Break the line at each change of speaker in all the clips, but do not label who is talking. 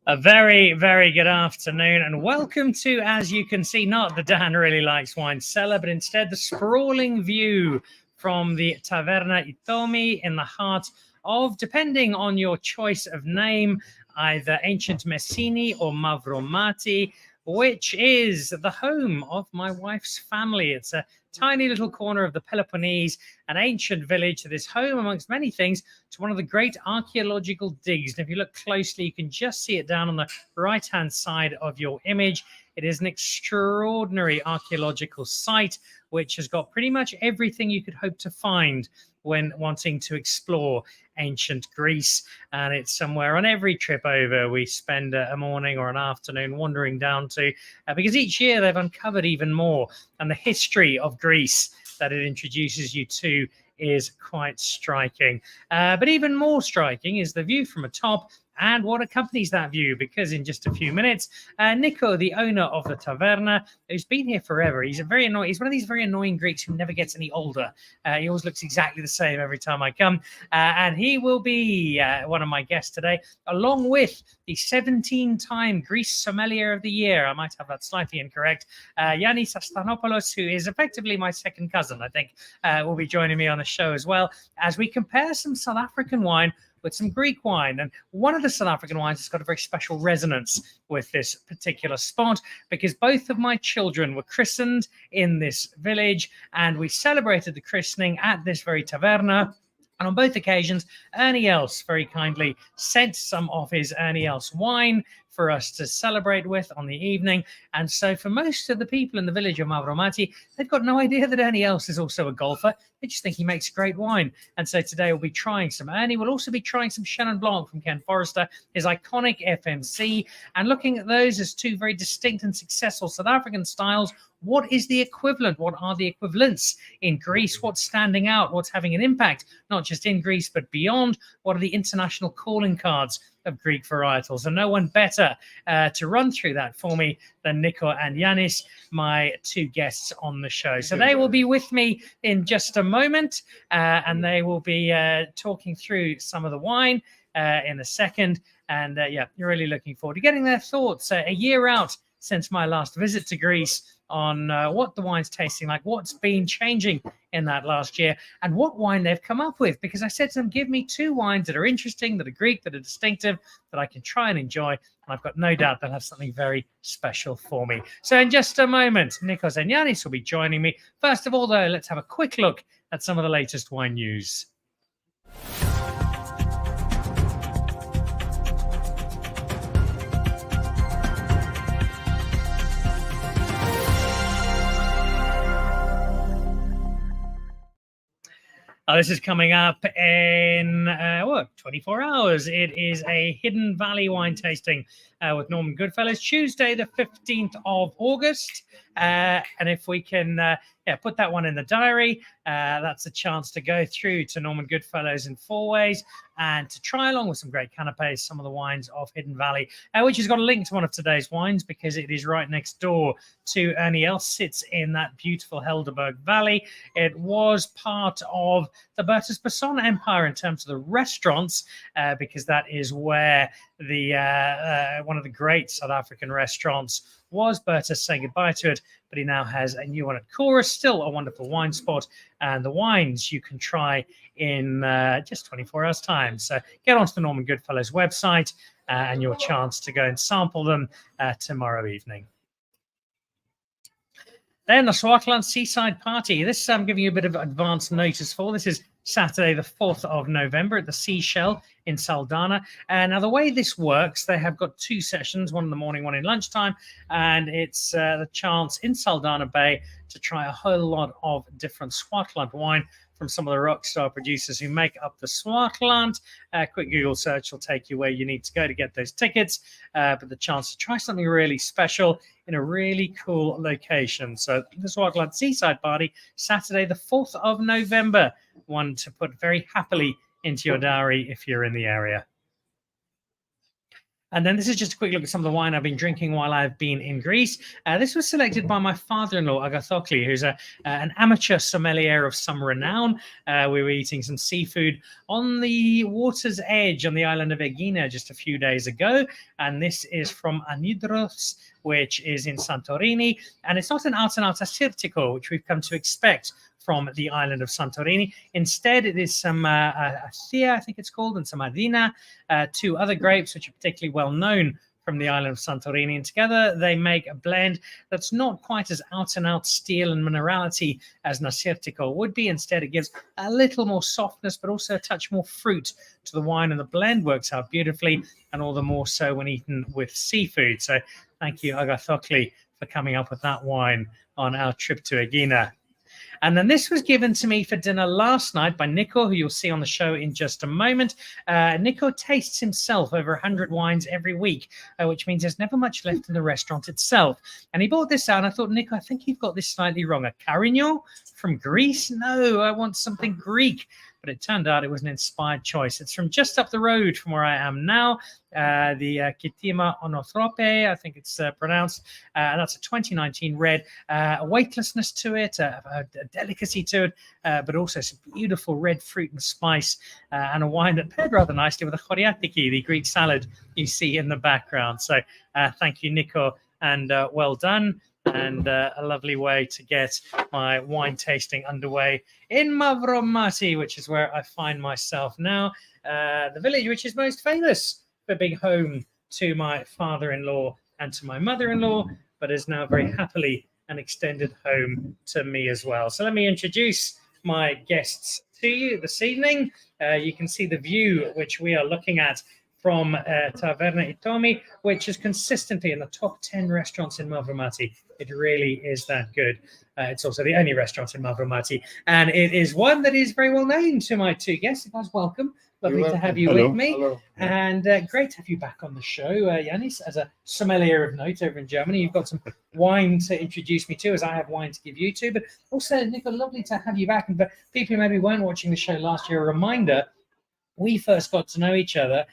A very, very good afternoon and welcome to, as you can see, not the Dan Really Likes Wine cellar, but instead the sprawling view from the Taverna Ithomi in the heart of, depending on your choice of name, either Ancient Messini or Mavromati, which is the home of my wife's family. It's a tiny little corner of the Peloponnese, an ancient village that is home, amongst many things, to one of the great archaeological digs. And if you look closely, you can just see it down on the right-hand side of your image. It is an extraordinary archaeological site, which has got pretty much everything you could hope to find when wanting to explore ancient Greece. And it's somewhere on every trip over we spend a morning or an afternoon wandering down to, because each year they've uncovered even more, and the history of Greece that it introduces you to is quite striking. But even more striking is the view from atop and what accompanies that view, because in just a few minutes, Nico, the owner of the Taverna, who's been here forever, he's one of these very annoying Greeks who never gets any older. He always looks exactly the same every time I come, and he will be one of my guests today, along with the 17-time Greece Sommelier of the Year. I might have that slightly incorrect. Yannis Asthanasakopoulos, who is effectively my second cousin, I think, will be joining me on the show as well, as we compare some South African wine with some Greek wine. And one of the South African wines has got a very special resonance with this particular spot, because both of my children were christened in this village, and we celebrated the christening at this very taverna. And on both occasions, Ernie Els very kindly sent some of his Ernie Els wine for us to celebrate with on the evening. And so for most of the people in the village of Mavromati, they've got no idea that Ernie Els is also a golfer. They just think he makes great wine. And so today we'll be trying some Ernie. We'll also be trying some Chenin Blanc from Ken Forrester, his iconic FMC, and looking at those as two very distinct and successful South African styles. What is the equivalent? What are the equivalents in Greece? What's standing out? What's having an impact, not just in Greece, but beyond? What are the international calling cards of Greek varietals? And no one better to run through that for me than Nico and Yannis, my two guests on the show. So they will be with me in just a moment, and they will be talking through some of the wine in a second. And yeah, you're really looking forward to getting their thoughts a year out since my last visit to Greece on what the wine's tasting like, what's been changing in that last year, and what wine they've come up with. Because I said to them, give me two wines that are interesting, that are Greek, that are distinctive, that I can try and enjoy. And I've got no doubt they'll have something very special for me. So in just a moment, Nikos and Yannis will be joining me. First of all, though, let's have a quick look at some of the latest wine news. This is coming up in 24 hours. It is a Hidden Valley wine tasting with Norman Goodfellows, Tuesday, the 15th of August. And if we can put that one in the diary, that's a chance to go through to Norman Goodfellows in 4 ways and to try along with some great canapes, some of the wines of Hidden Valley, which has got a link to one of today's wines because it is right next door to Ernie Els, sits in that beautiful Helderberg Valley. It was part of the Bertus Besson Empire in terms of the restaurants, because that is where the one of the great South African restaurants was. Bertus saying goodbye to it, but he now has a new one at Chorus, still a wonderful wine spot, and the wines you can try in just 24 hours time. So get onto the Norman Goodfellows website and your chance to go and sample them tomorrow evening. Then the Swartland Seaside Party. This I'm giving you a bit of advance notice for. This is Saturday, the 4th of November at the Seashell in Saldanha. And now the way this works, they have got 2 sessions, one in the morning, one in lunchtime. And it's the chance in Saldanha Bay to try a whole lot of different Swartland wine from some of the rock star producers who make up the Swartland. A quick Google search will take you where you need to go to get those tickets, but the chance to try something really special in a really cool location. So the Swartland Seaside Party, Saturday, the 4th of November, one to put very happily into your diary if you're in the area. And then this is just a quick look at some of the wine I've been drinking while I've been in Greece. This was selected by my father-in-law, Agathokli, who's an amateur sommelier of some renown. We were eating some seafood on the water's edge on the island of Aegina just a few days ago. And this is from Anidros, which is in Santorini. And it's not an out-and-out Assyrtiko, which we've come to expect from the island of Santorini. Instead, it is some Thea, I think it's called, and some Adina, two other grapes which are particularly well known from the island of Santorini. And together they make a blend that's not quite as out-and-out steel and minerality as an Assyrtiko would be. Instead, it gives a little more softness, but also a touch more fruit to the wine. And the blend works out beautifully, and all the more so when eaten with seafood. So thank you, Agathokli, for coming up with that wine on our trip to Aegina. And then this was given to me for dinner last night by Nico, who you'll see on the show in just a moment. Nico tastes himself over 100 wines every week, which means there's never much left in the restaurant itself. And he bought this out, and I thought, Nico, I think you've got this slightly wrong. A Carignan from Greece? No, I want something Greek. But it turned out it was an inspired choice. It's from just up the road from where I am now, the Kitima Onothrope, I think it's pronounced. And that's a 2019 red. A weightlessness to it, a delicacy to it, but also some beautiful red fruit and spice, and a wine that paired rather nicely with a choriatiki, the Greek salad you see in the background. So thank you, Nico, and well done. And a lovely way to get my wine tasting underway in Mavromati, which is where I find myself now, the village which is most famous for being home to my father-in-law and to my mother-in-law, but is now very happily an extended home to me as well. So let me introduce my guests to you this evening. You can see the view which we are looking at from Taverna Ithomi, which is consistently in the top 10 restaurants in Mavromati. It really is that good. It's also the only restaurant in Mavromati, and it is one that is very well known to my two guests. Guys, welcome. Lovely to have you with me.
Hello.
And great to have you back on the show, Yannis, as a sommelier of note over in Germany. You've got some wine to introduce me to, as I have wine to give you to. But also, Nico, lovely to have you back. And for people who maybe weren't watching the show last year, a reminder, we first got to know each other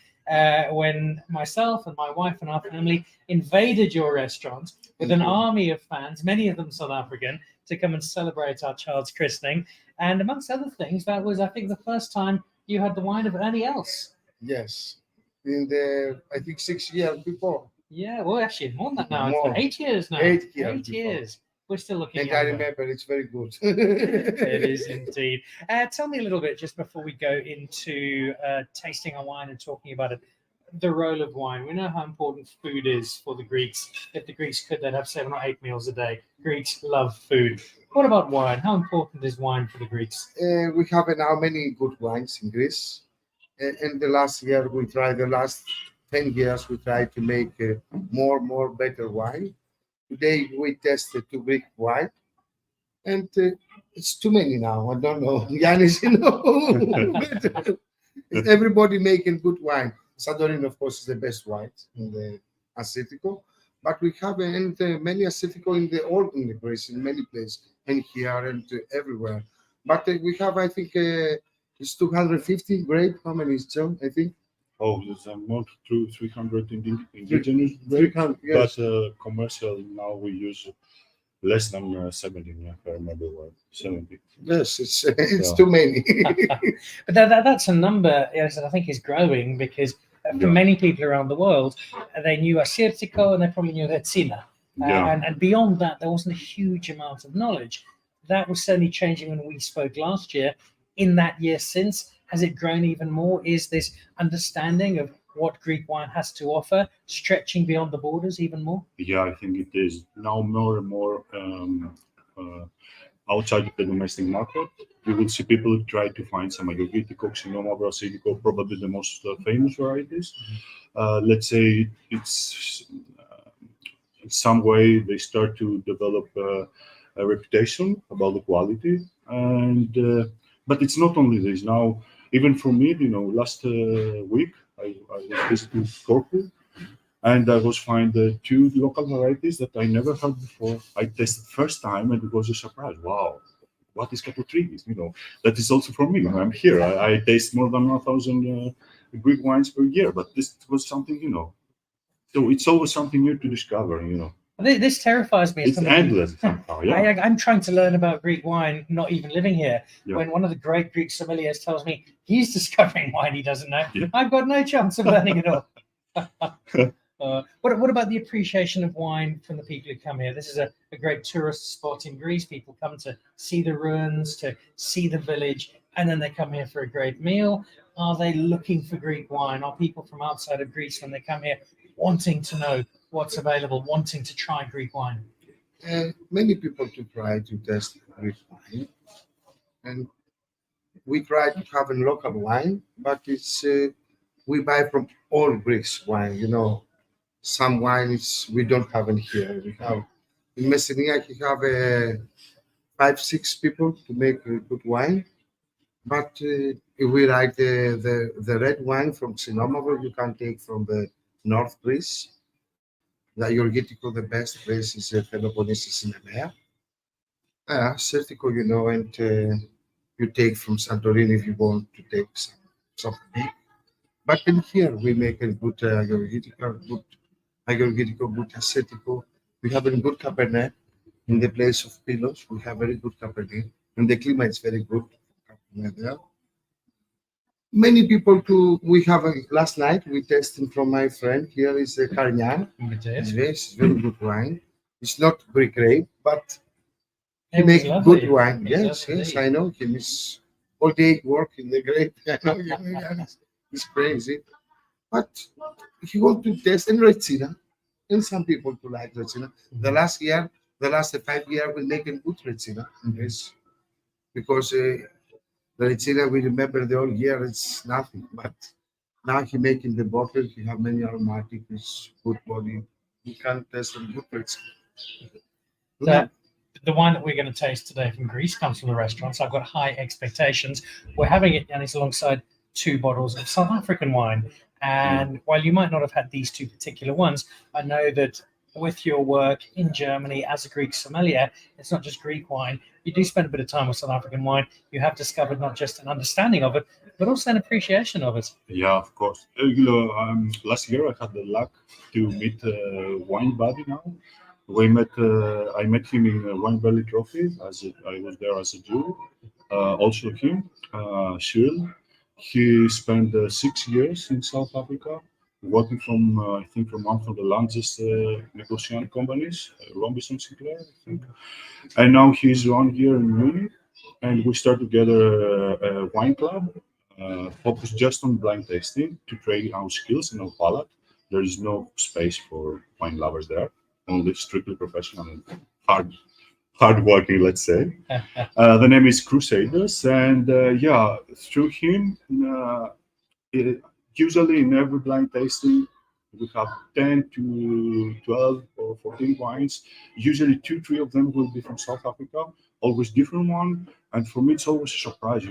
when myself and my wife and our family invaded your restaurant with an army of fans, many of them South African, to come and celebrate our child's christening. And amongst other things, that was, I think, the first time you had the wine of Ernie Els.
Yes, in the, I think 6 years before.
Yeah, well, actually, more than that now.
More.
It's 8 years now.
8 years.
8 years. We're still looking
And
at
I
it.
remember it's very good.
It is indeed. Tell me a little bit, just before we go into tasting a wine and talking about it, the role of wine. We know how important food is for the Greeks. If the Greeks could, they'd have 7 or 8 meals a day. Greeks love food. What about wine? How important is wine for the Greeks?
We have now many good wines in Greece. And the last year, the last 10 years, we tried to make more better wine. Today, we tested 2 Greek wine. And it's too many now. I don't know. Yannis, you know. Everybody making good wine. Santorini, of course, is the best wine in the Assyrtiko, but we have many Assyrtiko in the Greece, in many places, and here and everywhere. But we have, I think, it's 250 grape. How many is John? I think.
Oh, there's more to 300 indigenous grape,
300, yes.
But commercial now we use less than 70. If I remember well, 70.
Yes, it's too many.
But that's a number that I think is growing, because for many people around the world, they knew Assyrtiko and they probably knew Retsina. And beyond that, there wasn't a huge amount of knowledge. That was certainly changing when we spoke last year. In that year since, has it grown even more? Is this understanding of what Greek wine has to offer stretching beyond the borders even more?
Yeah, I think it is now more and more outside of the domestic market. You will see people try to find some Agogitiko, Xenoma, Brasilico, probably the most famous varieties. Let's say it's in some way they start to develop a reputation about the quality, and but it's not only this. Now, even for me, last week I was visiting Corfu, and I was finding 2 local varieties that I never had before. I tasted first time, and it was a surprise. Wow, what is Capotrigis? That is also for me. I'm here. I taste more than 1,000 Greek wines per year, but this was something, So it's always something new to discover,
This terrifies me. as
It's
somebody who-
endless somehow, yeah.
I'm trying to learn about Greek wine, not even living here.
Yeah.
When one of the great Greek sommeliers tells me he's discovering wine he doesn't know,
Yeah.
I've got no chance of learning at all. What about the appreciation of wine from the people who come here? This is a great tourist spot in Greece. People come to see the ruins, to see the village, and then they come here for a great meal. Are they looking for Greek wine? Are people from outside of Greece, when they come here, wanting to know what's available, wanting to try Greek wine?
Many people to try to test Greek wine, and we try to have a local wine, but it's we buy from all Greece wine. Some wines we don't have in here. We have in Messini. We have 5-6 people to make a good wine, but if we like the red wine from Xenomaver, you can take from the North Greece. The Georgitico, the best place is Peloponnese Cinemea. Certico, and you take from Santorini if you want to take something. But in here we make a good Georgitico, good Ascetico. We have a good Cabernet in the place of Pilos. We have very good Cabernet, and the climate is very good. Cabernet there. Many people we have last night we tested from my friend here is a Carignan. It's very good wine. It's not Greek grape, but he makes good wine. Yes, I know him. He's all day working the grape. I know him. He's crazy. But he want to test in Retsina. And some people to like Retsina. The last 5 years we make a good Retsina. Yes. Because the Retsina we remember the whole year it's nothing. But now he making the bottle, he have many aromatic, it's good body. You can test some good Retsina.
So, the wine that we're going to taste today from Greece comes from the restaurant, so I've got high expectations. We're having it, Yannis, alongside 2 bottles of South African wine. And while you might not have had these 2 particular ones, I know that with your work in Germany as a Greek sommelier, it's not just Greek wine. You do spend a bit of time with South African wine. You have discovered not just an understanding of it, but also an appreciation of it.
Yeah, of course. Last year I had the luck to meet Wine Buddy now. I met him in Wine Valley Trophy I was there as a jury. Also him, Cyril. He spent 6 years in South Africa, working from I think from one of the largest negotiation companies, Robinson Sinclair, I think. And now he's 1 year in Munich, and we start together a wine club focused just on blind tasting to train our skills and our palate. There is no space for wine lovers there, only strictly professional and hard working, let's say. The name is Crusaders, and through him, usually in every blind tasting, we have 10 to 12 or 14 wines. Usually 2-3 of them will be from South Africa, always different one. And for me, it's always a surprise,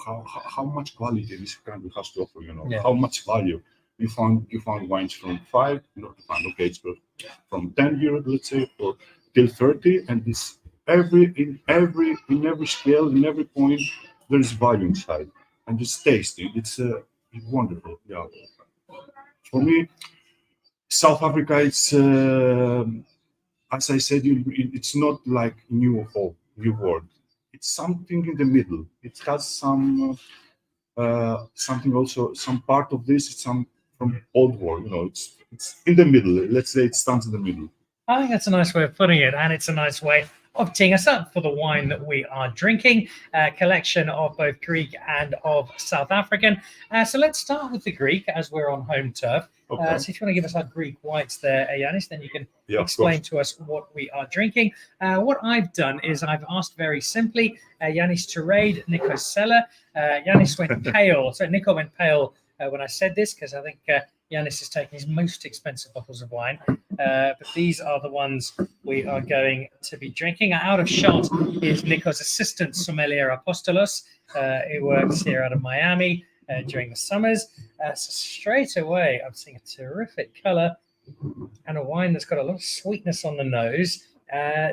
how much quality this country has to offer, how much value. You found wines from 5, okay, it's from 10 euros, let's say, or till 30, and this in every scale, in every point, there is value inside, and it's tasty. It's wonderful. Yeah, for me, South Africa, it's as I said, it's not like new world. It's something in the middle. It has some something also, some part of this is some from old world. It's in the middle. Let's say it stands in the middle.
I think that's a nice way of putting it, and it's a nice way of teeing us up for the wine that we are drinking, a collection of both Greek and of South African. So let's start with the Greek, as we're on home turf.
Okay.
So if you want to give us our Greek whites there, Yannis, then you can explain to us what we are drinking. What I've done is I've asked very simply Yannis to raid Nico's cellar. Yannis went pale. So Nico went pale when I said this, because I think Yannis is taking his most expensive bottles of wine. But these are the ones we are going to be drinking. Out of shot is Nico's assistant sommelier, Apostolos. He works here out of Miami during the summers. So straight away, I'm seeing a terrific color and a wine that's got a lot of sweetness on the nose.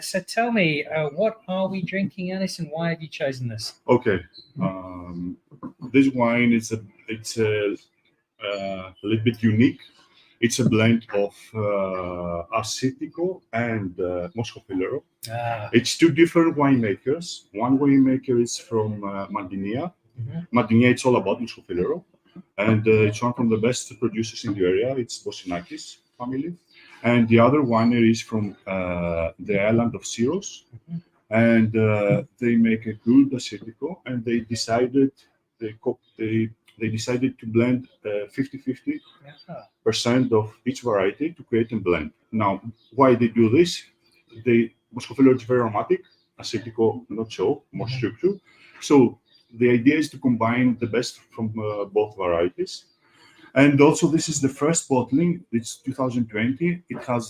So tell me, what are we drinking, Yannis, and why have you chosen this?
Okay, this wine it's a little bit unique. It's a blend of Assyrtiko and Moscofilero.
Ah,
It's two different winemakers. One winemaker is from Mandinia.
mhm.
Mandinia, it's all about Moscofilero. And it's one from the best producers in the area. It's Bosinakis family. And the other winery is from the island of Syros.
Mhm.
And they make a good Assyrtiko. And they decided they decided to blend 50-50%
Yeah.
of each variety to create a blend. Now, why they do this? Moscofilero is very aromatic, Assyrtiko not so, more
Mhm.
structured. So the idea is to combine the best from both varieties. And also, this is the first bottling. It's 2020. It has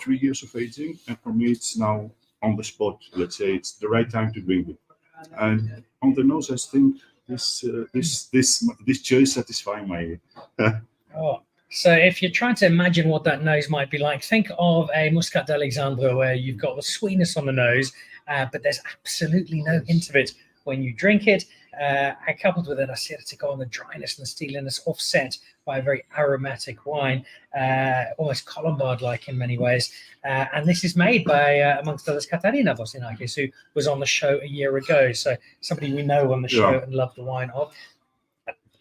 3 years of aging, and for me, it's now on the spot. Let's say it's the right time to drink it. And on the nose, I think this choice satisfies my.
Oh. So if you're trying to imagine what that nose might be like, think of a Muscat d'Alexandre where you've got the sweetness on the nose, but there's absolutely no hint of it when you drink it. Coupled with an Assyrtiko and the dryness and the steeliness offset by a very aromatic wine, almost Colombard-like in many ways. And this is made by, amongst others, Katarina Bosinakis, who was on the show a year ago. So somebody we know on the show and love the wine of.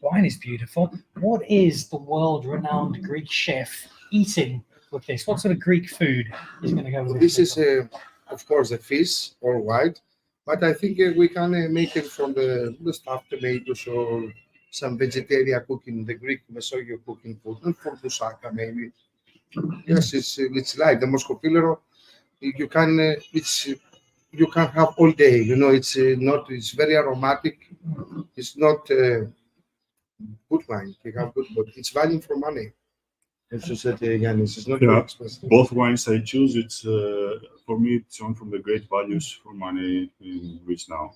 Wine is beautiful. What is the world-renowned Greek chef eating with this? What sort of Greek food is going to go with
This
this?
is, of course, a fish or white, but I think we can make it from the stuffed tomatoes or some vegetarian cooking, the Greek Messogeo cooking food, and for moussaka maybe. Yes, it's like the Moscofilero. You can you can have all day. You know, it's not. It's very aromatic. It's not good wine. You have good, but it's value for money. As you said, Yannis, it's not very expensive.
Both wines I choose, it's for me, it's one from the great values for money in Greece now.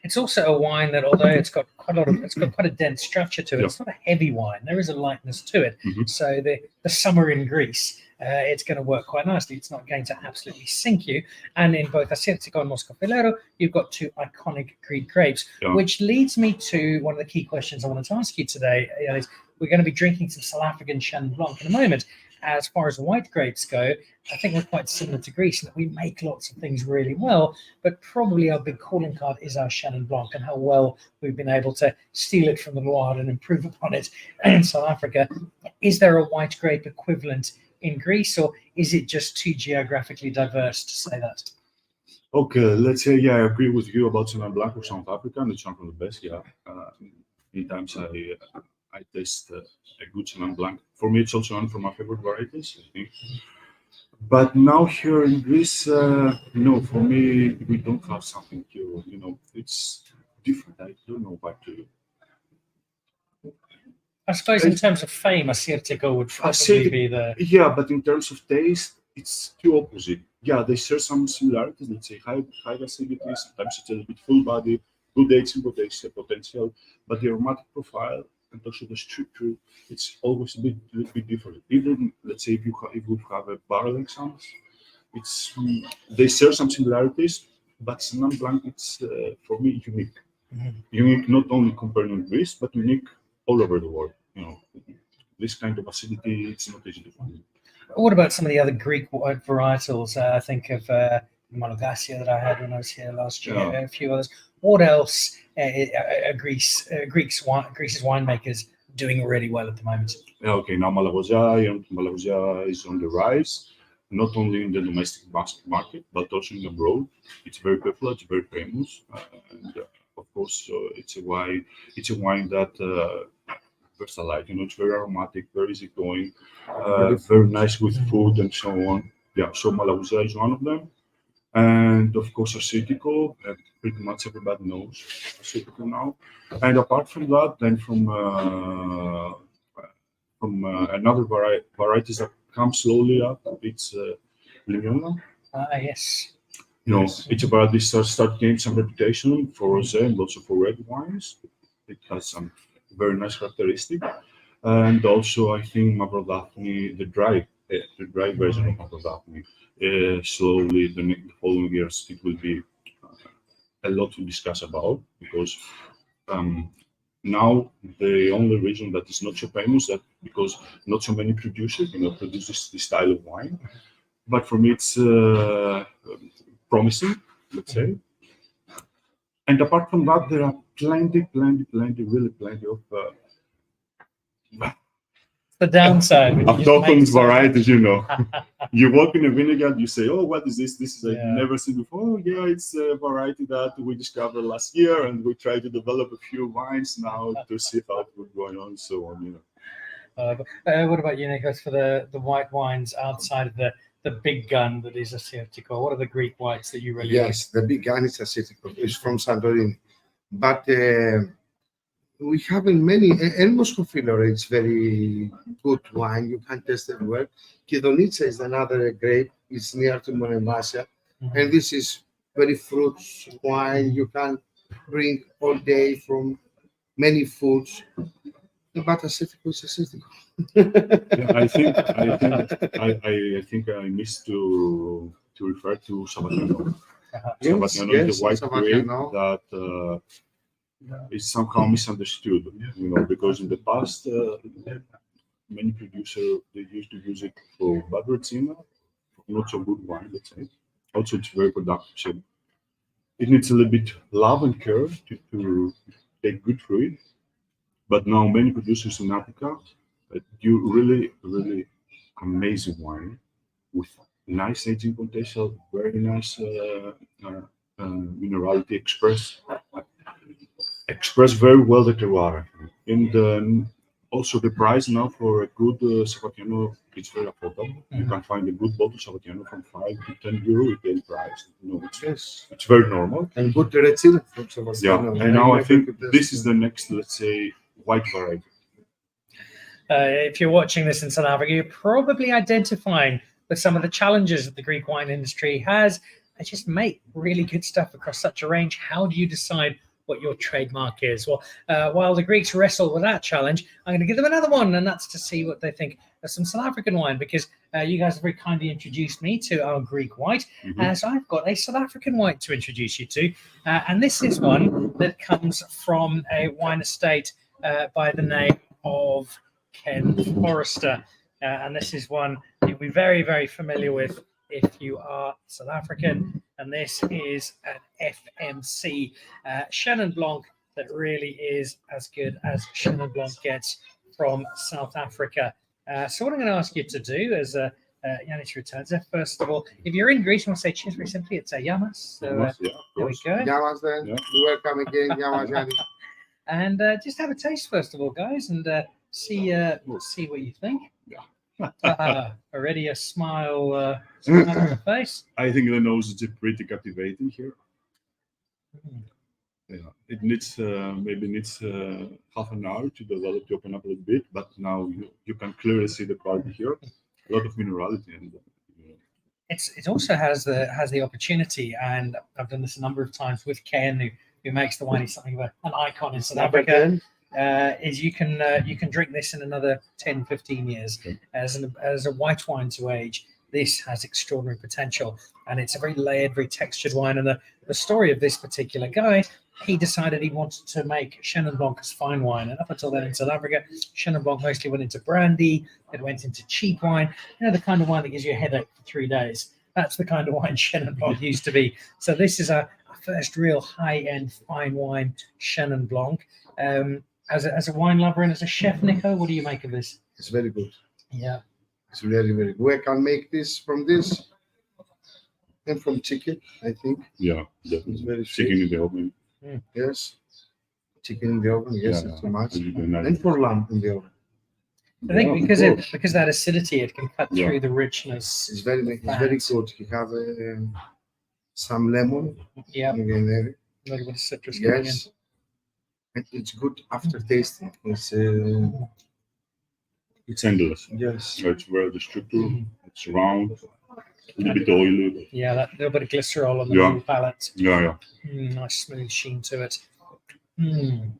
It's also a wine that, although it's got quite a dense structure to it, it's not a heavy wine. There is a lightness to it.
Mhm.
So the summer in Greece, it's going to work quite nicely. It's not going to absolutely sink you. And in both Assyrtiko and Moscofilero, you've got two iconic Greek grapes, which leads me to one of the key questions I wanted to ask you today. Is we're going to be drinking some South African Chenin Blanc in a moment. As far as white grapes go, I think we're quite similar to Greece in that we make lots of things really well, but probably our big calling card is our Chenin Blanc and how well we've been able to steal it from the Loire and improve upon it in South Africa. Is there a white grape equivalent in Greece, or is it just too geographically diverse to say that?
Okay, let's say, I agree with you about Chenin Blanc of South Africa, and it's one of the best, many times I taste a good Chenin Blanc. For me, it's also one of my favorite varieties, I think. But now here in Greece, no, for me, we don't have something here. It's different. I don't know what to do.
I suppose in terms of fame, Assyrtiko would probably be the...
Yeah, but in terms of taste, it's too opposite. Yeah, they share some similarities. Let's say high acidity, sometimes it's a little bit full body, good aging potential, but the aromatic profile and also the structure, it's always a bit different. Even let's say if we have a barrel exams, they share some similarities, but Chenin Blanc, it's for me unique.
Mhm.
Unique not only compared to Greece, but unique all over the world. This kind of acidity, it's not easy to find.
What about some of the other Greek white varietals? I think of Monogasia that I had when I was here last year, a few others. What else are Greece's winemakers doing really well at the moment?
Okay, now Malagousia is on the rise, not only in the domestic market, but also in abroad. It's very popular, it's very famous, and of course, it's a wine that versatile. It's very aromatic, very easygoing, very nice with food and so on. Yeah, so Malagousia is one of them. And of course, Assyrtiko, pretty much everybody knows Assyrtiko now. And apart from that, then from another varieties that come slowly up, it's Lignona.
Yes.
It's a variety that start gaining some reputation for rosé and also for red wines. It has some very nice characteristic. And also, I think Mavrodaphne, the dry version of Mavrodaphne, slowly the following years it will be a lot to discuss about because now the only region that is not so famous that because not so many producers, produce this style of wine. But for me, it's promising, let's say. And apart from that, there are plenty, really plenty of
The downside. when you just
autochthon
make so much.
varieties. You walk in a vineyard, you say, "Oh, what is this? This is I've
Yeah.
never seen before." Oh, yeah, it's a variety that we discovered last year, and we try to develop a few wines now to see how it was going on, so on.
What about you, Nikos, for the white wines outside of the big gun that is Asiatico? What are the Greek whites that you really
Yes, the big gun is Asiatico. It's from Santorini. But we have in many, and Moscofilore, it's very good wine. You can taste it well. Kidonitsa is another grape. It's near to Monemvasia.
like?
And this is very fruits wine. You can drink all day from many foods. But Asiatico is Asiatico.
Yeah, I think I missed to refer to Sabagliano.
Yes,
Sabagliano
yes,
is the white grape
Sabagliano.
that is somehow misunderstood, because in the past many producers they used to use it for Badrezina, not so good wine, let's say. Also, it's very productive. So it needs a little bit love and care to take good fruit. But now many producers in Africa do really, really amazing wine with nice aging potential, very nice minerality express very well the terroir. And also the price now for a good Sabagliano is very affordable. You can find a good bottle of Sabagliano from 5 to 10 euro retail price. It's very normal.
And good Recil from
Yeah,
Sebastiano.
and now I think this is the next, let's say, white variety.
If you're watching this in South Africa, you're probably identifying with some of the challenges that the Greek wine industry has. They just make really good stuff across such a range. How do you decide what your trademark is? Well, while the Greeks wrestle with that challenge, I'm going to give them another one, and that's to see what they think of some South African wine, because you guys have very kindly introduced me to our Greek white. So I've got a South African white to introduce you to, and this is one that comes from a wine estate by the name of Ken Forrester, and this is one you'll be very, very familiar with if you are South African, and this is an FMC Chenin Blanc that really is as good as Chenin Blanc gets from South Africa. So what I'm going to ask you to do as Yannis returns there, first of all, if you're in Greece, you want to say cheers very simply, it's a Yamas. So there we go.
Yamas then.
Yeah.
Welcome again, Yamas, Yannis.
And just have a taste first of all, guys, and see what you think. Already a smile on the face.
I think the nose is pretty captivating here. Yeah, it needs maybe half an hour to develop, to open up a little bit, but now you can clearly see the quality here. A lot of minerality, and
It also has the opportunity, and I've done this a number of times with Ken, who makes the wine. He's something of an icon in South Africa. Is you can drink this in another 10, 15 years as a white wine to age. This has extraordinary potential, and it's a very layered, very textured wine. And the story of this particular guy, he decided he wanted to make Chenin Blanc as fine wine. And up until then in South Africa, Chenin Blanc mostly went into brandy, it went into cheap wine, the kind of wine that gives you a headache for 3 days. That's the kind of wine Chenin Blanc used to be. So this is a first real high-end fine wine, Chenin Blanc. As a wine lover and as a chef, Nico, what do you make of this?
It's very good.
Yeah.
It's very, very good. We can make this from this and from chicken, I think.
yeah,
It's very
chicken
sweet.
in the oven.
Yes. Chicken in the oven, yes,
Yeah,
it's too much.
as you can imagine.
And for lamb in the oven.
I think
Yeah,
because
of
of
course.
that acidity, it can cut
Yeah.
through the richness.
It's very
Fats.
good. You have some lemon
Yeah,
in there.
a little bit of citrus coming in.
Yes. And it's good after tasting.
It's endless.
Yes.
It's very the structure. It's round, a little bit oily.
Yeah, that little bit of glycerol on the
Yeah.
middle palate.
Yeah.
Nice smooth sheen to it. Now,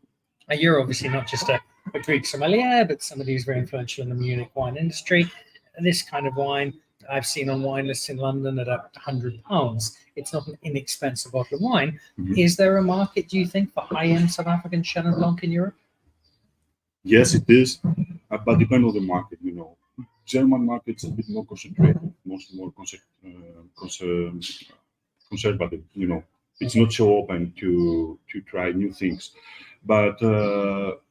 you're obviously not just a Greek sommelier, but somebody who's very influential in the Munich wine industry. And this kind of wine I've seen on wine lists in London at £100. It's not an inexpensive bottle of wine.
Mhm.
Is there a market, do you think, for high-end South African Chenin Blanc in Europe?
Yes, it is, but depend on the market. German market's a bit more concentrated, much more conservative. It's not so open to try new things. But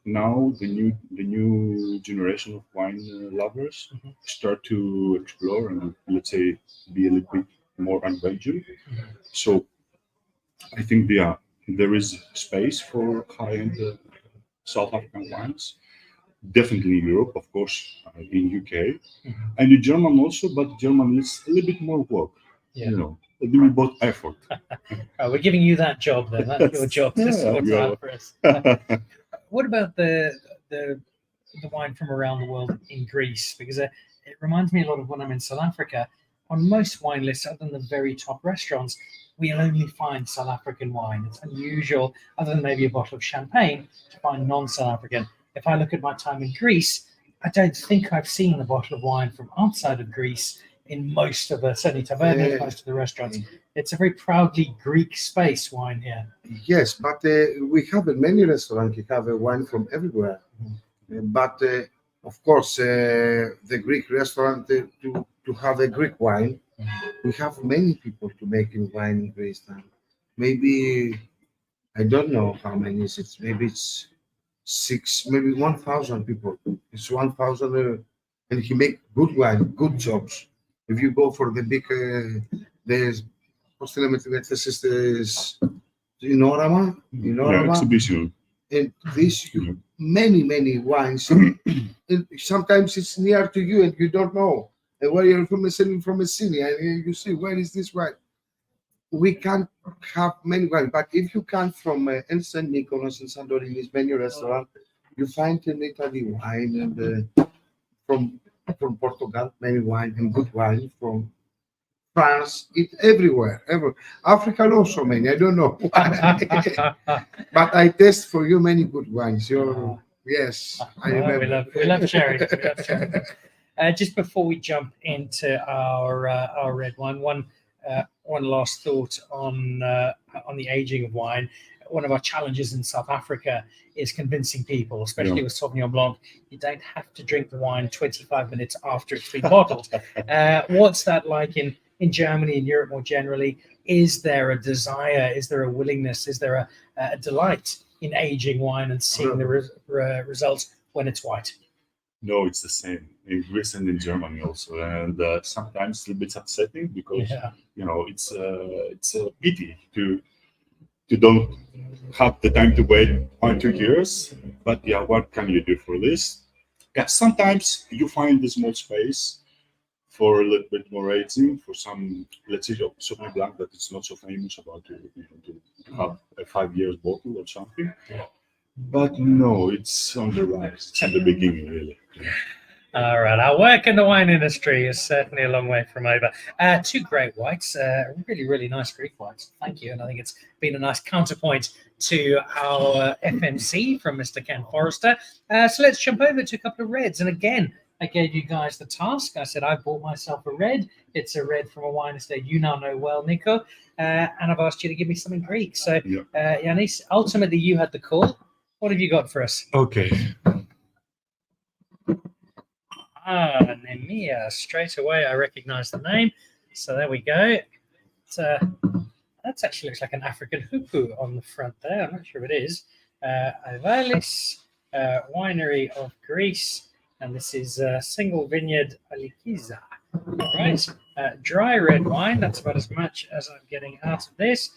now the new generation of wine lovers start to explore and, let's say, be a little bit more adventurous. So I think there is space for high-end South African wines. Definitely in Europe, of course, in UK, and in German also. But German is a little bit more work.
Yeah.
A little bit more effort.
We're giving you that job then. That's your job to sort
yeah.
out for us. What about the wine from around the world in Greece? Because it reminds me a lot of when I'm in South Africa. On most wine lists, other than the very top restaurants, we'll only find South African wine. It's unusual, other than maybe a bottle of champagne, to find non-South African. If I look at my time in Greece, I don't think I've seen a bottle of wine from outside of Greece in most of the, certainly Taverna, most of the restaurants. It's a very proudly Greek space, wine here.
Yes, but we have many restaurants. We have wine from everywhere. But of course, the Greek restaurant to have a Greek wine, we have many people to make wine in Greece now. Maybe I don't know how many is it. Maybe it's 6, maybe 1,000 people. It's 1,000, and he make good wine, good jobs. If you go for the big, there's Norama,
Exhibition.
and this many wines. And sometimes it's near to you and you don't know. And where you're from Messini, and you see where is this wine. We can't have many wine, but if you come from Ancient Mykonos and Santorini's many restaurant, you find in Italy wine, and from Portugal many wine and good wine, from France, everywhere. Africa also many. I don't know why. But I taste for you many good wines. Yes, I remember.
We love sharing. We love sharing. Just before we jump into our red wine, one last thought on the aging of wine. One of our challenges in South Africa is convincing people, especially with Sauvignon Blanc, you don't have to drink the wine 25 minutes after it's been bottled. What's that like in Germany and Europe more generally? Is there a desire? Is there a willingness? Is there a delight in aging wine and seeing the results when it's white?
No, it's the same in Greece and in Germany also, and sometimes a little bit upsetting because it's a pity to don't have the time to wait 1 or 2 years. But what can you do for this? Yeah, sometimes you find the small space for a little bit more aging for some, let's say, Sauvignon Blanc that it's not so famous about to have a 5 years bottle or something. But no, it's on the rise. It's at the beginning, really.
All right, our work in the wine industry is certainly a long way from over. 2 great whites, really, really nice Greek whites. Thank you. And I think it's been a nice counterpoint to our FMC from Mr. Ken Forrester. So let's jump over to a couple of reds. And again, I gave you guys the task. I said I bought myself a red. It's a red from a wine estate you now know well, Nico. And I've asked you to give me something Greek. So, Yannis, ultimately you had the call. What have you got for us?
Okay.
Nemea. Straight away, I recognize the name. So there we go. That actually looks like an African hoopoe on the front there. I'm not sure if it is. Ivalis, winery of Greece. And this is single vineyard Alikiza. All right. Dry red wine. That's about as much as I'm getting out of this.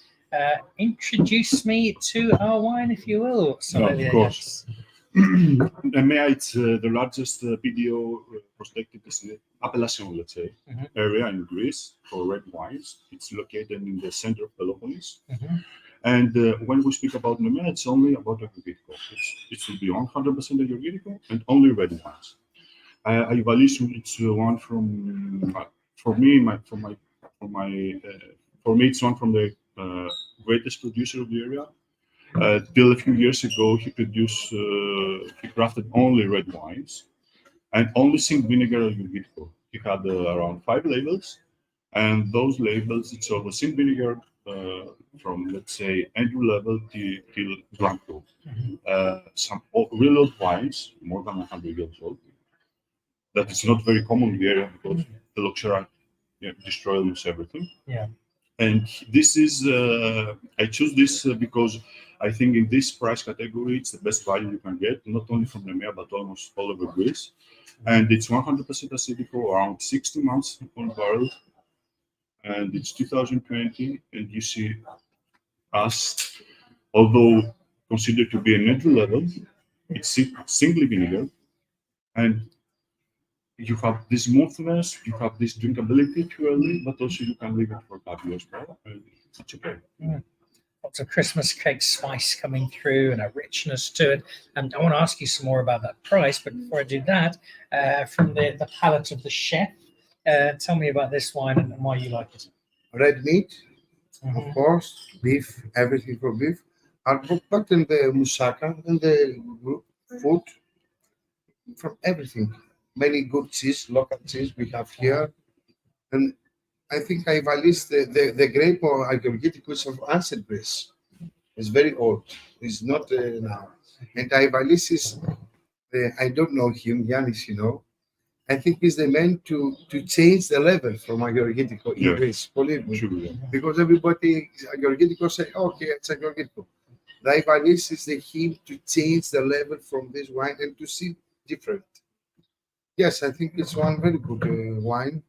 Introduce me to our wine, if you will.
Of course. Nemea, it's the largest PDO prospective appellation, let's say, area in Greece for red wines. It's located in the center of Peloponnese. And when we speak about Nemea, it's only about Agricultico. It will be 100% Agricultico and only red wines. Ivalis, it's one from it's one from the greatest producer of the area. Till a few years ago, he crafted only red wines and only zinc vinegar Agricultico. He had around 5 labels, and those labels, it's always zinc vinegar, from let's say entry level till blanco.
Mhm.
Some real old wines, more than 100 years old. That is not very common in the area because the luxury destroy almost everything.
Yeah.
And this is I choose this because I think in this price category it's the best value you can get, not only from Nemea but almost all over Greece. And it's 100% acidic, around 60 months on barrel, and it's 2020, and you see us, although considered to be an entry level, it's single vinegar, and you have this smoothness, you have this drinkability too early, but also you can leave it for a couple years more, and it's okay.
Lots of Christmas cake spice coming through and a richness to it. And I want to ask you some more about that price, but before I do that, from the palate of the chef, tell me about this wine and why you like it.
Red meat,
Mhm.
of course, beef, everything for beef. But in the moussaka and the food, from everything. Many good cheese, local cheese we have here. And I think I valise the grape or Agorgiticus of ancient Greece. It's very old. It's not now. And I valise is, I don't know him, Yannis, I think he's the man to change the level from Agorgitico in
Yeah.
Greece, believe me.
Sure, yeah.
Because everybody, Agorgitico say, okay, it's Agorgitico. The valise is the him to change the level from this wine and to see different. Yes, I think it's one very good wine.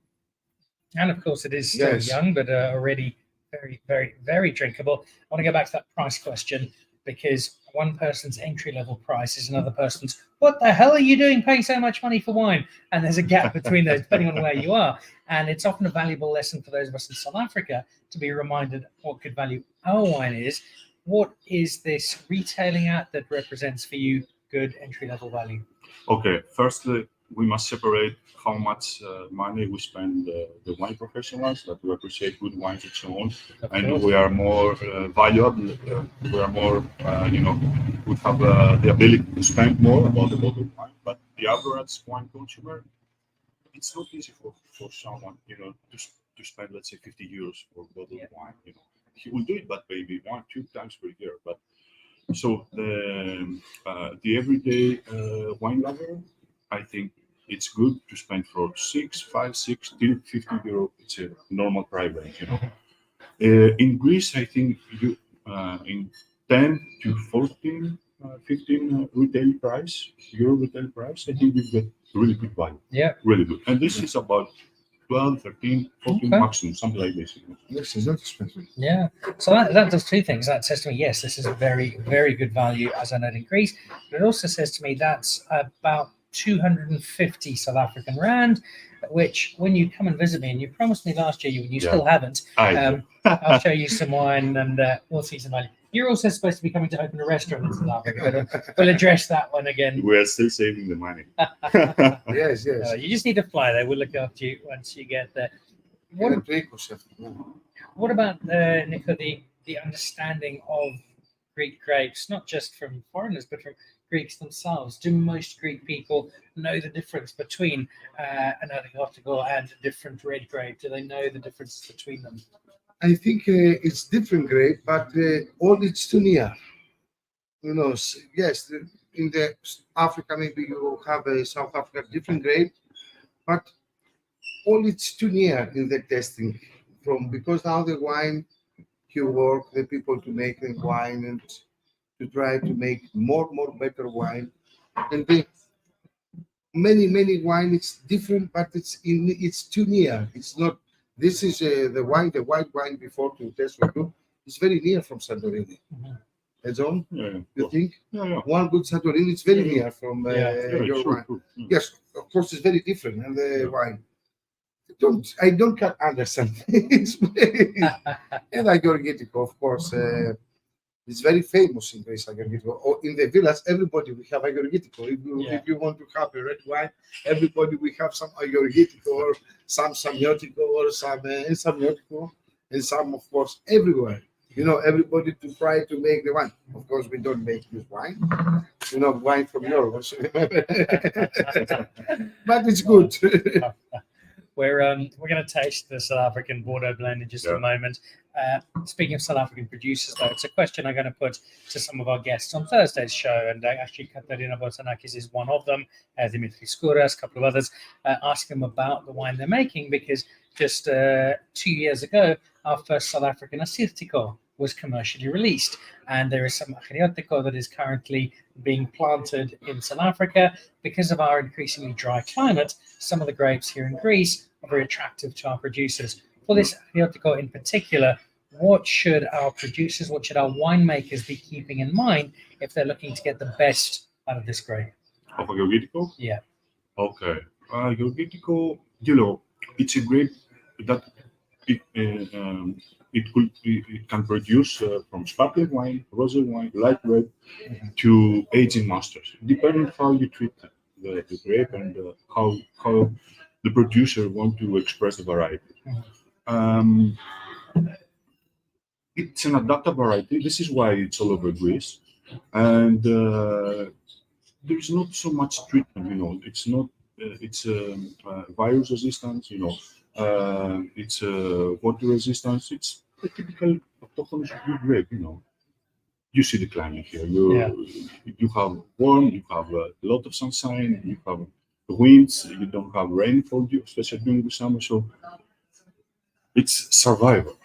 And of course, it is still
Yes.
young, but already very, very, very drinkable. I want to go back to that price question because one person's entry level price is another person's, what the hell are you doing paying so much money for wine? And there's a gap between those depending on where you are. And it's often a valuable lesson for those of us in South Africa to be reminded what good value our wine is. What is this retailing at that represents for you good entry level value?
Okay, firstly, we must separate how much money we spend the wine professionals that we appreciate good wines and so on,
Of
and
course.
we are more valuable. We are more, we have the ability to spend more about the bottle of wine. But the average wine consumer, it's not easy for someone, to spend let's say 50 euros for a bottle of wine. He will do it, but maybe 1-2 times per year. But so the everyday wine lover, I think it's good to spend for 6 till 50 euro. It's a normal price range. In Greece, I think you in 10 to 14, 15 retail price, euro retail price. I think you get really good value.
Yeah.
Really good. And this is about 12, 13, 14
Okay.
maximum, something like this.
Yes, it's not expensive.
Yeah. So that does two things. That says to me, yes, this is a very, very good value as I know in Greece. But it also says to me that's about 250 South African rand, which when you come and visit me, and you promised me last year, you
Yeah.
still haven't,
I
I'll show you some wine and we'll see some value. You're also supposed to be coming to open a restaurant in South Africa, but we'll address that one again.
we are still saving the money.
Yes, yes.
You just need to fly there. We'll look after you once you get there. What,
And Rico, chef.
what about, Nico, the understanding of Greek grapes, not just from foreigners, but from Greeks themselves? Do most Greek people know the difference between an Atlantico and a different red grape? Do they know the differences between them?
I think it's different grape, but all it's too near. Yes, in the Africa maybe you have a South Africa different grape, but all it's too near in the testing because now the wine you work the people to make the wine and to try to make more better wine, and the many wine it's different, but it's too near. It's not. This is the white wine before to test with you. It's very near from Santorini.
Mhm.
That's all.
Yeah,
You think
yeah.
one good Santorini is very near from
Yeah.
your
Sure,
wine.
sure. Yeah.
Yes, of course, it's very different, and the
Yeah.
wine. I don't understand. It's and Agorgitico, of course, it's very famous in Greece. Agorgitico, or in the village, everybody we have Agorgitico.
Yeah.
If you want to have a red wine, everybody we have some Agorgitico or some Samiotico or some Samiotico, and some, of course, everywhere. Everybody to try to make the wine. Of course, we don't make this wine. Wine from Europe. But it's good.
We're going to taste the South African Bordeaux blend in just a
Yeah.
moment. Speaking of South African producers, though, it's a question I'm going to put to some of our guests on Thursday's show, and actually Katerina Botanakis is one of them, Dimitri Skouras, a couple of others, ask them about the wine they're making, because just 2 years ago, our first South African Assyrtiko was commercially released, and there is some Agriotiko that is currently being planted in South Africa. Because of our increasingly dry climate, some of the grapes here in Greece are very attractive to our producers. For this Agriotiko in particular, what should our producers, what should our winemakers be keeping in mind if they're looking to get the best out of this grape?
Of Agriotiko?
Yeah.
Okay. Agriotiko, you know, it's a grape that it can produce from sparkling wine, rosé wine, light red, to aging masters, depending how you treat the grape and how the producer want to express the variety. It's an adaptive variety. This is why it's all over Greece, and there is not so much treatment. You know, it's not. It's virus resistance. You know, it's water resistance. It's a typical autochthonous good grape. You know, you see the climate here. You have warm. You have a lot of sunshine. You have winds. You don't have rainfall, especially during the summer. So it's survival.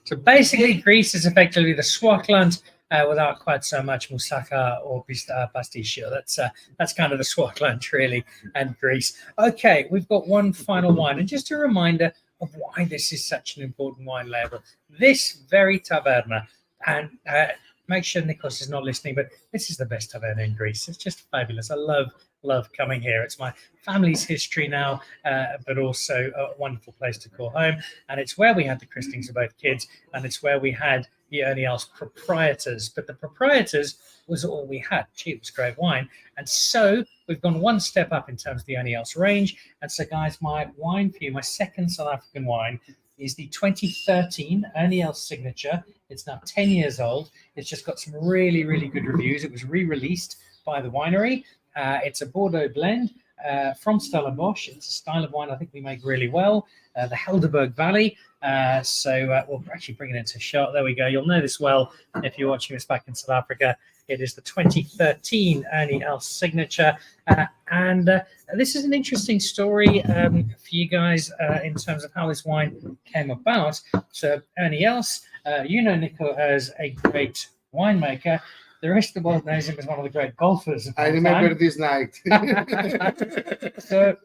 So basically, Greece is effectively the Swartland without quite so much moussaka or pasticcio. That's kind of the Swartland, really, and Greece. Okay, we've got one final wine, and just a reminder of why this is such an important wine label. This very Taverna, and make sure Nikos is not listening, but this is the best Taverna in Greece. It's just fabulous. I love coming here. It's my family's history now, but also a wonderful place to call home. And it's where we had the christenings of both kids, and it's where we had the Ernials proprietors. But the proprietors was all we had. Gee, it was great wine. And so we've gone one step up in terms of the Ernials range. And so, guys, my wine for you, my second South African wine, is the 2013 Ernials Signature. It's now 10 years old. It's just got some really, really good reviews. It was re-released by the winery. It's a Bordeaux blend from Stellenbosch. It's a style of wine I think we make really well, the Helderberg Valley. So we'll actually bring it into shot. There we go. You'll know this well if you're watching this back in South Africa. It is the 2013 Ernials Signature. And this is an interesting story for you guys in terms of how this wine came about. So Ernials, you know Nico as a great winemaker. The rest of the world knows him as one of the great golfers.
I remember this night.
So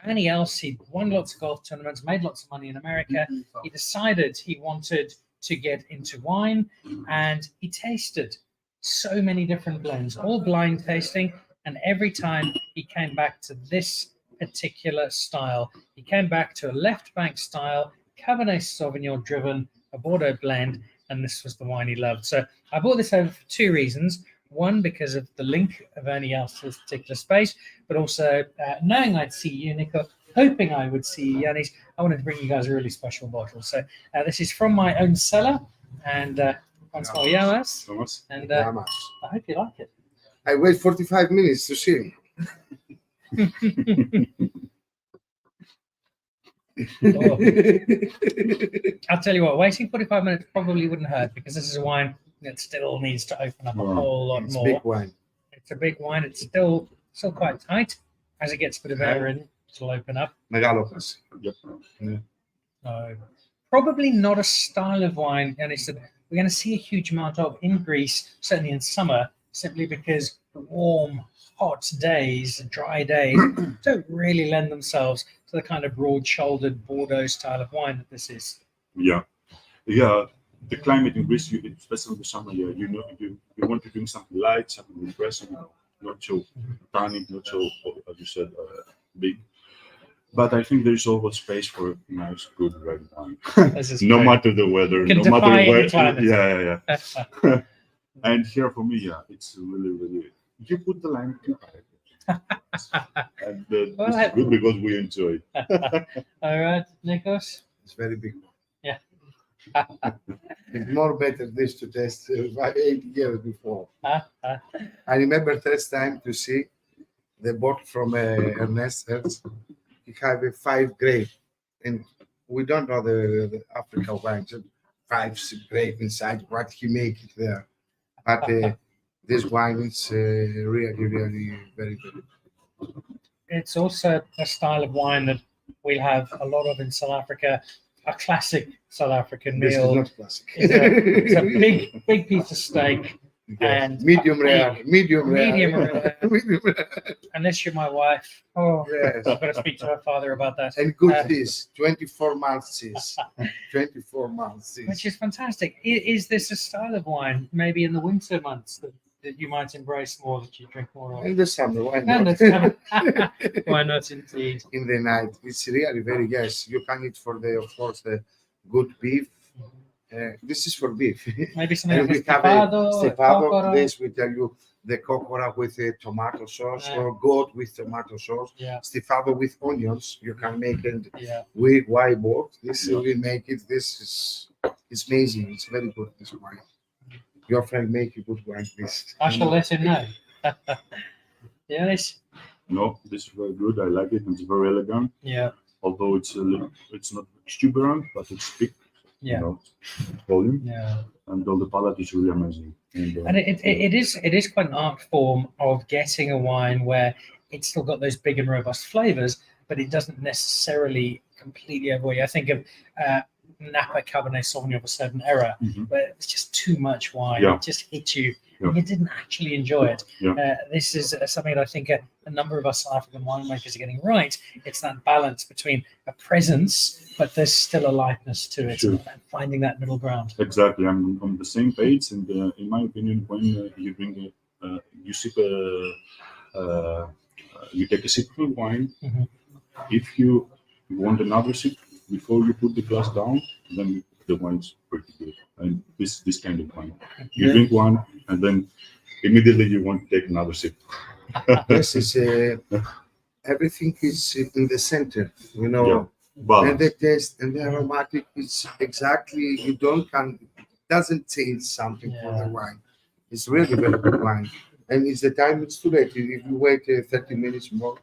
Ernials, he won lots of golf tournaments, made lots of money in America. He decided he wanted to get into wine, and he tasted so many different blends, all blind tasting. And every time he came back to this particular style, he came back to a left bank style, Cabernet Sauvignon driven, a Bordeaux blend, and this was the wine he loved. So I bought this over for two reasons. One, because of the link of Ernials to this particular space, but also knowing I'd see you, Nico, hoping I would see you, Yannis, I wanted to bring you guys a really special bottle. So this is from my own cellar, and once more, Yannis, and I hope you like it.
I wait 45 minutes to see.
Oh. I'll tell you what, waiting 45 minutes probably wouldn't hurt, because this is a wine that still needs to open up a whole lot
It's
more.
big wine.
It's a big wine. It's still quite tight. As it gets a bit of air in, it'll open up.
Megalopas.
Yep.
Probably not a style of wine, and it's we're going to see a huge amount of in Greece, certainly in summer, simply because the warm, hot days, dry days, don't really lend themselves to the kind of broad-shouldered Bordeaux style of wine that this is.
Yeah. The climate in Greece, especially in the summer, you want to drink something light, something refreshing, not so tannic, not so, as you said, big. But I think there's always space for nice, good red wine. No matter the weather, no matter where. Yeah. And here for me, it's really, really. You put the lime too high. And this is good because we enjoy it.
All right, Nikos?
It's very big.
Yeah.
It's more better this to test 8 years before. I remember first time to see the bottle from Ernest. He have a 5 grape, and we don't know the Africa wines. Five grape inside what he make it there, but this wine is really, really very good.
It's also a style of wine that we'll have a lot of in South Africa. A classic South African
This is
meal.
not classic.
It's a big piece of steak.
Yes.
And
medium rare, medium rare,
medium rare.
medium rare.
Unless you're my wife. Oh,
Yes.
I've got to speak to her father about that.
And good fish, 24 months is 24 months is.
Which is fantastic. Is this a style of wine, maybe in the winter months, that you might embrace more, that you drink more of?
In the summer, why
And
not?
it's- Why not, indeed?
In the night, it's really very yes. You can eat for the, of course, the good beef. This is for beef.
Maybe something
And
like
we have
stipado,
stipado. This we tell you the cocora with the tomato sauce
Yeah.
or goat with tomato sauce.
Yeah,
Stipado with onions. You can make it
yeah.
with white both. This
Yeah.
we make it. This is it's amazing. It's very good. This wine. Your friend make a good wine, please.
I shall let him know. Yes.
No, this is very good. I like it. It's very elegant.
Yeah.
Although it's not exuberant, but it's big.
Yeah.
You know, volume,
Yeah.
and all the palate is really amazing.
And it is quite an art form of getting a wine where it's still got those big and robust flavors, but it doesn't necessarily completely overweigh. I think of Napa Cabernet Sauvignon of a certain era,
Mhm.
where it's just too much wine.
Yeah.
It just hit you.
Yeah.
And you didn't actually enjoy it.
Yeah.
This is something that I think a number of us South African winemakers are getting right. It's that balance between a presence, but there's still a lightness to it,
Sure.
and finding that middle ground.
Exactly, I'm on the same page. And in my opinion, when you drink, you sip, you take a sip of wine.
Mhm.
If you want another sip before you put the glass down, then the wine's pretty good. And this kind of wine, you
Yeah.
drink one, and then immediately you want to take another sip.
This is everything is in the center, you know.
Yeah.
And
Balance.
the taste and the aromatic is exactly you doesn't change something for the
Yeah.
wine. It's really very good wine. And it's the time it's too late. If you wait 30 minutes more,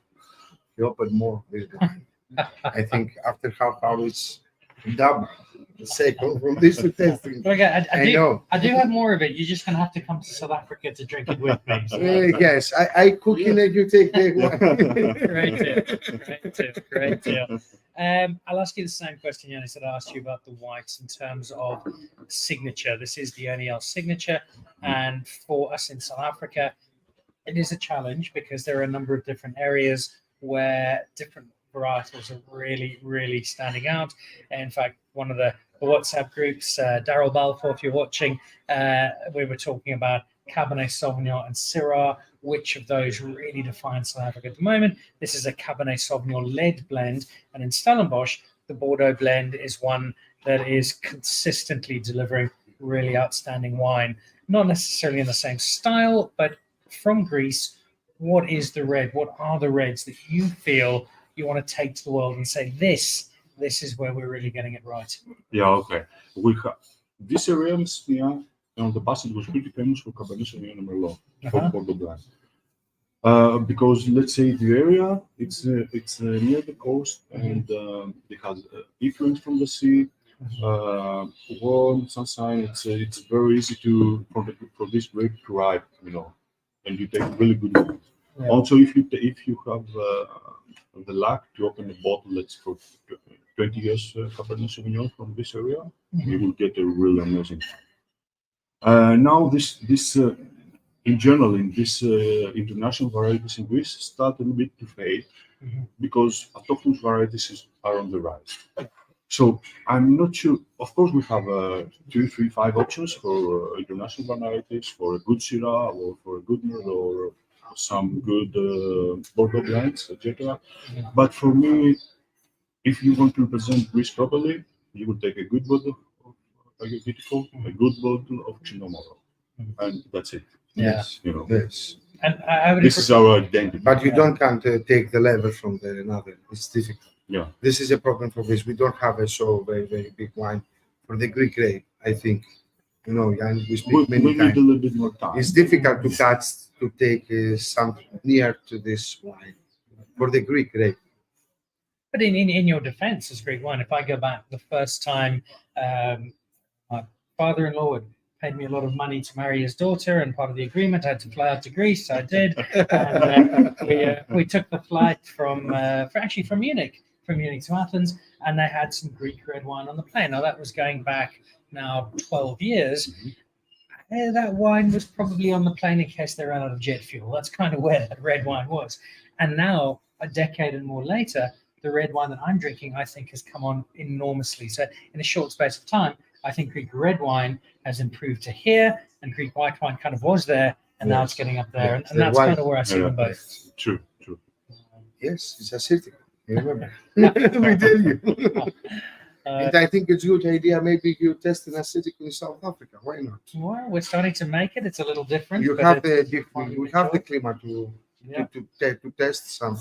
you open more with the wine. I think after half hour it's double the second from this to tasting.
But again,
I know.
I do have more of it. You're just going to have to come to South Africa to drink it with me. So
Yes, I cook in and you take the wine.
Great tip. Great tip. I'll ask you the same question, Yannis, that I asked you about the whites in terms of signature. This is the NEL signature. And for us in South Africa, it is a challenge because there are a number of different areas where different varietals are really, really standing out. In fact, one of the WhatsApp groups, Daryl Balfour, if you're watching, we were talking about Cabernet Sauvignon and Syrah, which of those really define South Africa at the moment. This is a Cabernet Sauvignon-led blend, and in Stellenbosch, the Bordeaux blend is one that is consistently delivering really outstanding wine. Not necessarily in the same style, but from Greece, what is the red? What are the reds that you feel you want to take to the world and say, this is where we're really getting it right?
Yeah, okay. We have this area in Smyrna, in the past it was pretty famous for Cabernet Sauvignon and Merlot,
Uh-huh.
for the blend. Because let's say the area it's near the coast and it has influence from the sea, warm sunshine. It's very easy for this grape to ripe, you know, and you take really good wine.
Yeah.
Also, if you have the luck to open a bottle that's for 20 years Cabernet Sauvignon from this area, you will get a really amazing. Now this in general in this international varieties in Greece start a little bit to fade
Mhm.
because autochthonous varieties are on the rise. So I'm not sure. Of course, we have 2, 3, 5 options for international varieties, for a good Syrah or for a good Merlot or some good Bordeaux blends, etc.
Mhm.
But for me, if you want to represent Greece properly, you would take a good bottle of Agriviticol, a good bottle of Chinomoro,
Mhm.
and that's it.
Yeah.
You know,
Yes.
And I would
this is our identity.
But you
Yeah.
can't take the level from the another. It's difficult.
Yeah.
This is a problem for this. We don't have a so very, very big wine for the Greek grape, I think. You know, and we
we
speak many
need a
times.
little bit more time.
It's difficult to touch, to take some near to this wine for the Greek grape.
But in your defense as Greek wine, if I go back the first time my father-in-law had paid me a lot of money to marry his daughter, and part of the agreement I had to fly out to Greece, so I did. And we took the flight from Munich to Athens, and they had some Greek red wine on the plane. Now that was going back now 12 years. That wine was probably on the plane in case they ran out of jet fuel. That's kind of where that red wine was. And now, a decade and more later, the red wine that I'm drinking, I think, has come on enormously. So in a short space of time, I think Greek red wine has improved to here, and Greek white wine kind of was there, and now it's getting up there. And that's kind of where I see them both.
True.
Yes, it's acidic. Remember, we tell you. And I think it's a good idea. Maybe you test an acidic in South Africa. Why not?
Well, we're starting to make it. It's a little different.
You have the climate to test some.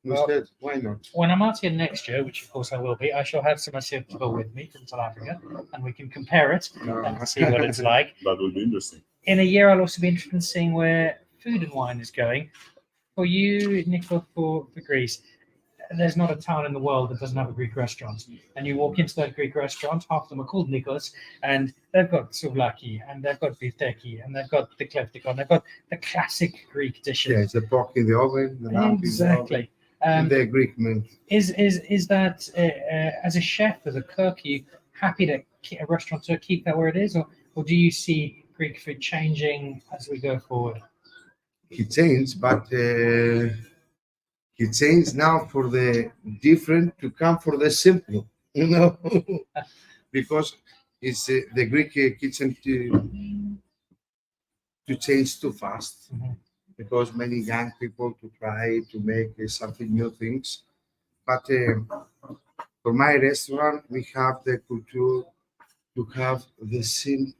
Instead, why not?
When I'm out here next year, which of course I will be, I shall have some Acidico with me from South Africa, and we can compare it and see what it's like.
That will be interesting.
In a year, I'll also be interested in seeing where food and wine is going. For you, Nico, for Greece, there's not a town in the world that doesn't have a Greek restaurant. And you walk into that Greek restaurant, half of them are called Nikos, and they've got souvlaki, and they've got bifteки, and they've got the kleftikon, they've got the classic Greek dishes.
Yeah, it's the pork in the oven, the lamb
exactly.
And the Greek mint.
Is that as a chef, as a cook, are you happy to a restaurateur keep that where it is, or do you see Greek food changing as we go forward?
It changed, but it changed now for the different to come for the simple, because it's the Greek kitchen to change too fast. Because many young people to try to make something new things. But for my restaurant, we have the culture to have the same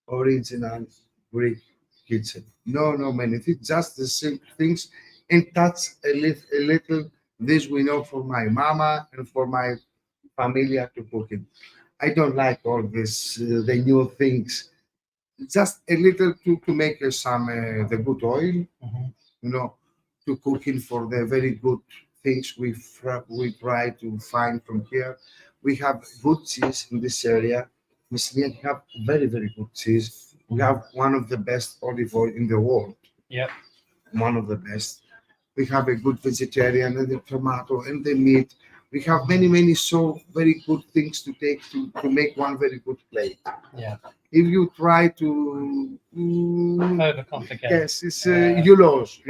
original Greek kitchen. No many things, just the same things, and touch a little. This we know for my mama and for my familia to cooking. I don't like all this, the new things. Just a little to make some the good oil, to cooking for the very good things we try to find from here. We have good cheese in this area. Messini have very good cheese. We have one of the best olive oil in the world.
Yep,
one of the best. We have a good vegetarian and the tomato and the meat. We have many so very good things to take to make one very good plate.
Yeah.
If you try to
overcomplicate,
yes, it's you lose.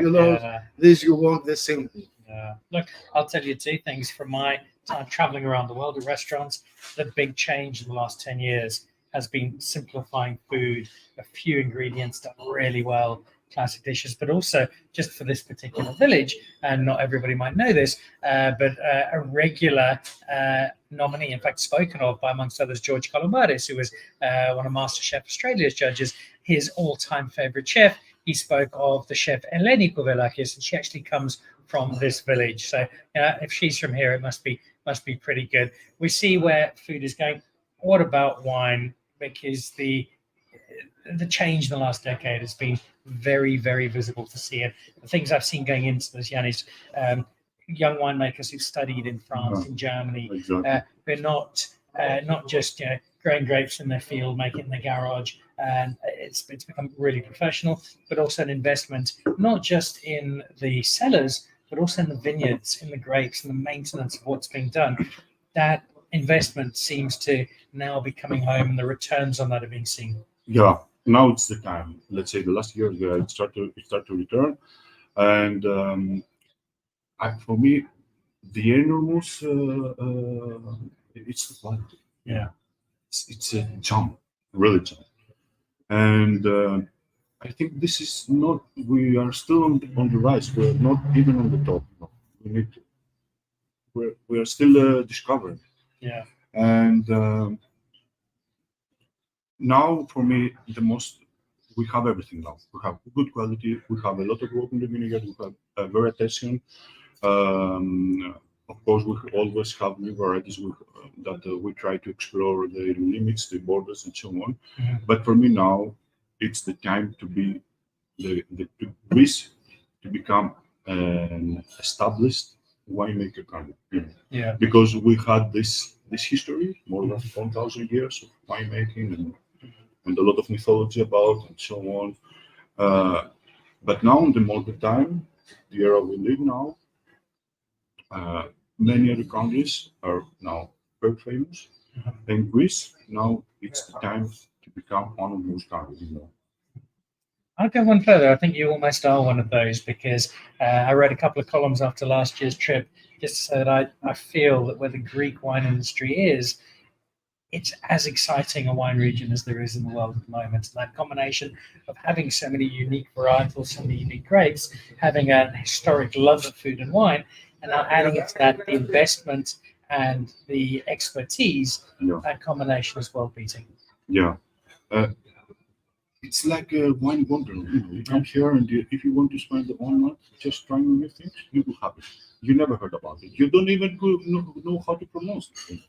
This you want the simple.
Yeah. Look, I'll tell you two things from my time traveling around the world at restaurants. The big change in the last 10 years has been simplifying food, a few ingredients done really well, classic dishes, but also just for this particular village, and not everybody might know this, but a regular nominee, in fact spoken of by amongst others George Calombaris, who was one of MasterChef Australia's judges, his all-time favorite chef. He spoke of the chef Eleni Kouvelakis, and she actually comes from this village. So if she's from here, it must be pretty good. We see where food is going. What about wine? Because the change in the last decade has been very visible to see it. The things I've seen going into this, Yannis, young winemakers who've studied in France, in Germany, they're not just growing grapes in their field, make it in their garage, and it's become really professional, but also an investment not just in the cellars, but also in the vineyards, in the grapes, and the maintenance of what's being done. That investment seems to now be coming home, and the returns on that are being seen.
Yeah, now it's the time. Let's say the last year it start to return, and for me, the enormous it's the quality.
Yeah,
it's a jump, really jump, and I think this is not. We are still on the rise. We're not even on the top. No. We are still discovering.
Yeah,
and now for me we have everything now. We have good quality. We have a lot of work in the vineyard. We have very attention. Of course, we always have new varieties that we try to explore the limits, the borders, and so on.
Mm-hmm.
But for me now, it's the time to be to Greece to become an established winemaker country.
Yeah.
Because we had this history, more than 1,000 years of winemaking and a lot of mythology about and so on. But now in the modern time, the era we live now, many other countries are now very famous. And Greece, now it's the time to become one of those countries.
I'll go one further. I think you almost are one of those because I read a couple of columns after last year's trip just to say that I feel that where the Greek wine industry is, it's as exciting a wine region as there is in the world at the moment. And that combination of having so many unique varietals, so many unique grapes, having a historic love of food and wine, and now adding it to that, the investment and the expertise, that combination is well beating.
Yeah. It's like a wine wonder. You come here and if you want to spend the whole month just trying new things, you will have it. You never heard about it. You don't even know how to pronounce it.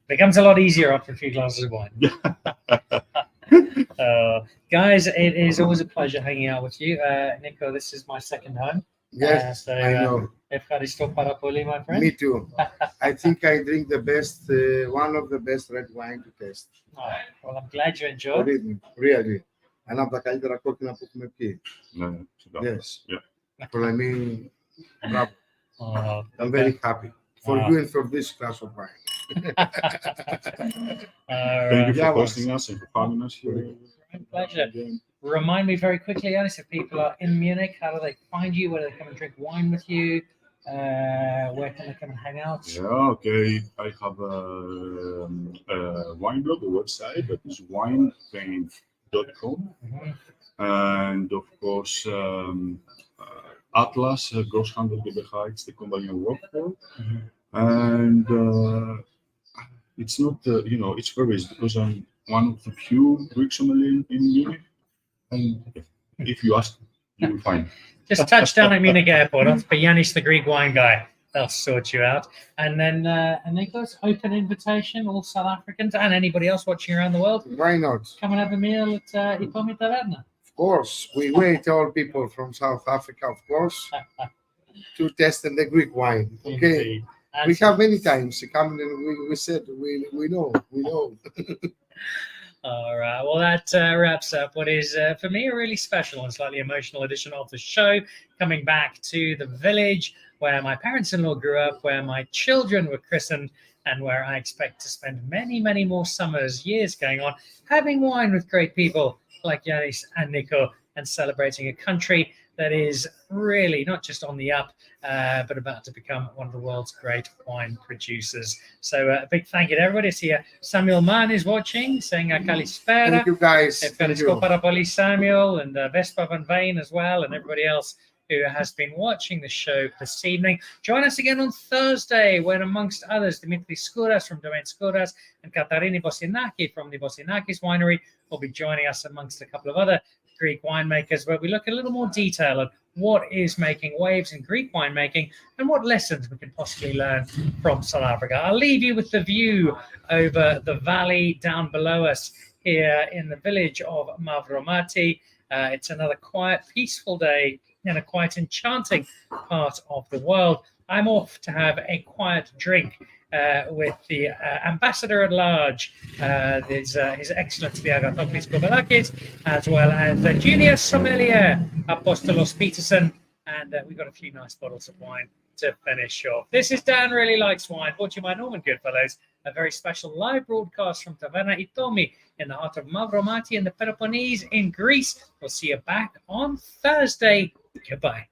Becomes a lot easier after a few glasses of wine. Guys, it is always a pleasure hanging out with you. Nico, this is my second home.
Yes, I know.
Ευχαριστώ πάρα πολύ, my friend.
Me too. I think I drink the best, one of the best red wine to taste.
Well, I'm glad you enjoyed.
Really. Ένα από τα καλύτερα κόκκινα που έχουμε πει. Yes.
Yeah.
Well, I mean, bravo. I'm very happy for you and for this glass of wine.
Thank you for hosting us and for having us here.
My pleasure. Remind me very quickly, Yannis, if people are in Munich, how do they find you? Where do they come and drink wine with you? Where can they come and hang out?
Yeah, okay. I have a wine blog, a website that is winepaint.com. And of course, Atlas, Grosshandel GmbH, it's the company I work for. And it's not, it's very easy because I'm one of the few Greek sommeliers in Munich. And if you ask, you will find.
Just touch down at Munich Airport. That's for Yannis, the Greek wine guy. They'll sort you out. And then Nicholas, open invitation, all South Africans and anybody else watching around the world.
Why not?
Come and have a meal at Ithomi Taverna.
Of course. We wait all people from South Africa, of course, to test the Greek wine. Okay. We have many times come and we said we know.
All right. Well, that wraps up what is, for me, a really special and slightly emotional edition of the show. Coming back to the village where my parents-in-law grew up, where my children were christened, and where I expect to spend many, many more summers, years going on, having wine with great people like Yannis and Nico, and celebrating a country that is really not just on the up, but about to become one of the world's great wine producers. So a big thank you to everybody. I see Samuel Mann is watching, saying Kalispera.
Thank you, guys.
Ευχαριστώ πάρα πολύ, Samuel, and Vespa Van Veen as well, and everybody else who has been watching the show this evening. Join us again on Thursday, when amongst others, Dimitri Skouras from Domain Skouras and Katarini Bosinaki from the Bosinakis Winery will be joining us amongst a couple of other Greek winemakers, where we look at a little more detail at what is making waves in Greek winemaking and what lessons we can possibly learn from South Africa. I'll leave you with the view over the valley down below us here in the village of Mavromati. It's another quiet, peaceful day in a quite enchanting part of the world. I'm off to have a quiet drink with the ambassador at large, His Excellency Agathopoulos Kobalakis, as well as the junior sommelier Apostolos Peterson, and we've got a few nice bottles of wine to finish off. This is Dan Really Likes Wine, brought to you by Norman Goodfellows, a very special live broadcast from Taverna Ithomi in the heart of Mavromati in the Peloponnese in Greece. We'll see you back on Thursday. Goodbye.